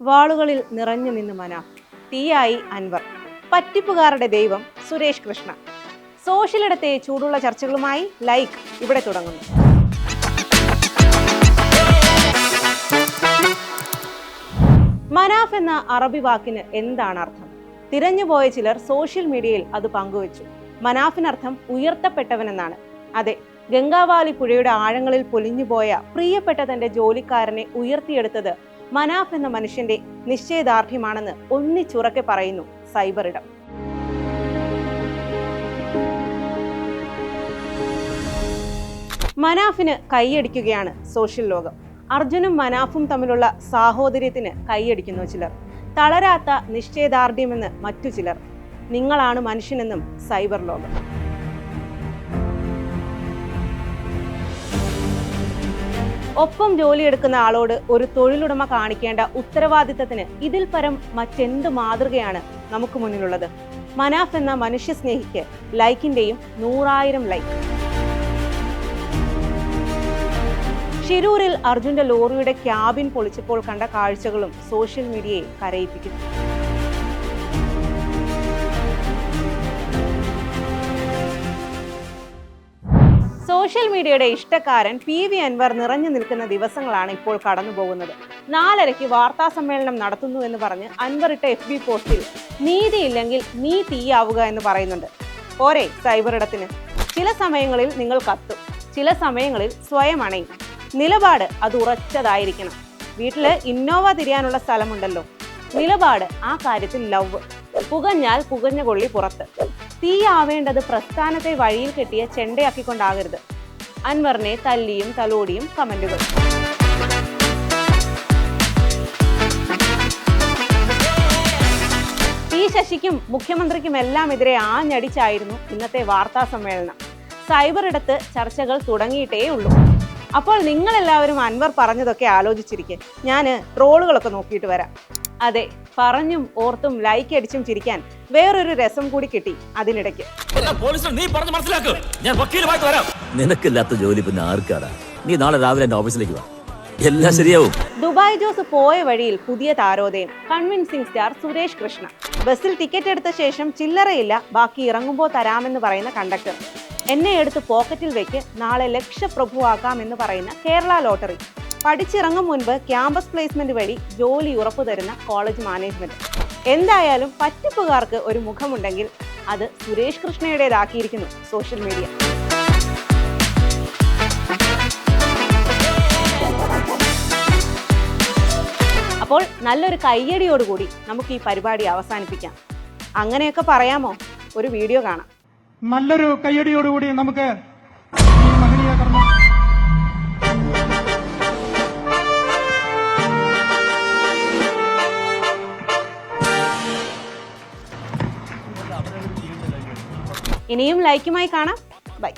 വാളുകളിൽ നിറഞ്ഞു നിന്ന് മനാഫ്, തീയായി അൻവർ, പറ്റിപ്പുകാരുടെ ദൈവം സുരേഷ് കൃഷ്ണ. സോഷ്യലിടത്തെ ചൂടുള്ള ചർച്ചകളുമായി ലൈക്ക് ഇവിടെ തുടങ്ങുന്നു. മനാഫ് എന്ന അറബി വാക്കിന് എന്താണ് അർത്ഥം? തിരഞ്ഞുപോയ ചിലർ സോഷ്യൽ മീഡിയയിൽ അത് പങ്കുവച്ചു. മനാഫിനർത്ഥം ഉയർത്തപ്പെട്ടവനെന്നാണ്. അതെ, ഗംഗാവാലി പുഴയുടെ ആഴങ്ങളിൽ പൊലിഞ്ഞുപോയ പ്രിയപ്പെട്ട തന്റെ ജോലിക്കാരനെ ഉയർത്തിയെടുത്തത് മനാഫ് എന്ന മനുഷ്യന്റെ നിശ്ചയദാർഢ്യമാണെന്ന് ഒന്നിച്ചുറക്കെ പറയുന്നു സൈബർ ഇടം. മനാഫിന് കൈയടിക്കുകയാണ് സോഷ്യൽ ലോകം. അർജുനും മനാഫും തമ്മിലുള്ള സാഹോദര്യത്തിന് കൈയടിക്കുന്നു ചിലർ. തളരാത്ത നിശ്ചയദാർഢ്യമെന്ന് മറ്റു ചിലർ. നിങ്ങളാണ് മനുഷ്യനെന്നും സൈബർ ലോകം. ഒപ്പം ജോലിയെടുക്കുന്ന ആളോട് ഒരു തൊഴിലുടമ കാണിക്കേണ്ട ഉത്തരവാദിത്തത്തിന് ഇതിൽ പരം മറ്റെന്ത് മാതൃകയാണ് നമുക്ക് മുന്നിലുള്ളത്? മനാഫ് എന്ന മനുഷ്യ സ്നേഹിക്ക് ലൈക്കിന്റെയും 100,000 ലൈക്ക്. ഷിരൂരിൽ അർജുന്റെ ലോറിയുടെ ക്യാബിൻ പൊളിച്ചപ്പോൾ കണ്ട കാഴ്ചകളും സോഷ്യൽ മീഡിയയെ കരയിപ്പിക്കുന്നു. സോഷ്യൽ മീഡിയയുടെ ഇഷ്ടക്കാരൻ PV അൻവർ നിറഞ്ഞു നിൽക്കുന്ന ദിവസങ്ങളാണ് ഇപ്പോൾ കടന്നുപോകുന്നത്. 4:30 വാർത്താ സമ്മേളനം നടത്തുന്നു എന്ന് പറഞ്ഞ് അൻവർ ഇട്ട FB പോസ്റ്റിൽ നീതിയില്ലെങ്കിൽ നീ തീയാവുക എന്ന് പറയുന്നുണ്ട്. പോരെ സൈബർ ഇടത്തിന്? ചില സമയങ്ങളിൽ നിങ്ങൾ കത്തും, ചില സമയങ്ങളിൽ സ്വയം അണയും. നിലപാട് അത് ഉറച്ചതായിരിക്കണം. വീട്ടില് ഇന്നോവ തിരിയാനുള്ള സ്ഥലമുണ്ടല്ലോ. നിലപാട് ആ കാര്യത്തിൽ ലവ്. പുകഞ്ഞാൽ പുകഞ്ഞ കൊള്ളി പുറത്ത്. തീയാവേണ്ടത് പ്രസ്ഥാനത്തെ വഴിയിൽ കെട്ടിയ ചെണ്ടയാക്കിക്കൊണ്ടാകരുത്. അൻവറിനെ തല്ലിയും തലോടിയും കമന്റുകൾ. ശശിക്കും മുഖ്യമന്ത്രിക്കുമെല്ലാം എതിരെ ആഞ്ഞടിച്ചായിരുന്നു ഇന്നത്തെ വാർത്താ സമ്മേളനം. സൈബർ ഇടത്ത് ചർച്ചകൾ തുടങ്ങിയിട്ടേ ഉള്ളൂ. അപ്പോൾ നിങ്ങളെല്ലാവരും അൻവർ പറഞ്ഞതൊക്കെ ആലോചിച്ചിരിക്കെ. ഞാൻ ട്രോളുകളൊക്കെ നോക്കിയിട്ട് വരാം. അതെ, പറഞ്ഞും ഓർത്തും ലൈക്ക് അടിച്ചും ചിരിക്കാൻ വേറൊരു രസം കൂടി കിട്ടി അതിനിടയ്ക്ക്. നിനക്കില്ലാത്ത ജോലി പിന്നെ ആർക്കാടാ? നീ നാളെ രാവിലെ എന്റെ ഓഫീസിലേക്ക് വാ, എല്ലാം ശരിയാവും. ദുബായ് ജോസ് പോയ വഴിയിൽ പുതിയ താരോദയം. Convincing star Suresh Krishna. ബസ്സിൽ ടിക്കറ്റ് എടുത്ത ശേഷം ചില്ലറയില്ല, ബാക്കി ഇറങ്ങുമ്പോൾ തരാമെന്ന് പറയുന്ന കണ്ടക്ടർ. എന്നെ എടുത്ത് പോക്കറ്റിൽ വെക്ക്, നാളെ ലക്ഷപ്രഭുവാക്കാം എന്ന് പറയുന്ന കേരള ലോട്ടറി. പഠിച്ചിറങ്ങും മുൻപ് ക്യാമ്പസ് പ്ലേസ്മെന്റ് വഴി ജോലി ഉറപ്പു തരുന്ന കോളേജ് മാനേജ്മെന്റ്. എന്തായാലും പറ്റിപ്പുകാർക്ക് ഒരു മുഖമുണ്ടെങ്കിൽ അത് സുരേഷ് കൃഷ്ണയുടേതാക്കിയിരിക്കുന്നു സോഷ്യൽ മീഡിയ. അപ്പോൾ നല്ലൊരു കയ്യടിയോടുകൂടി നമുക്ക് ഈ പരിപാടി അവസാനിപ്പിക്കാം. അങ്ങനെയൊക്കെ പറയാമോ? ഒരു വീഡിയോ കാണാം. നല്ലൊരു കയ്യടിയോടുകൂടി നമുക്ക് ഇനിയും ലൈക്കുമായി കാണാം. ബൈ.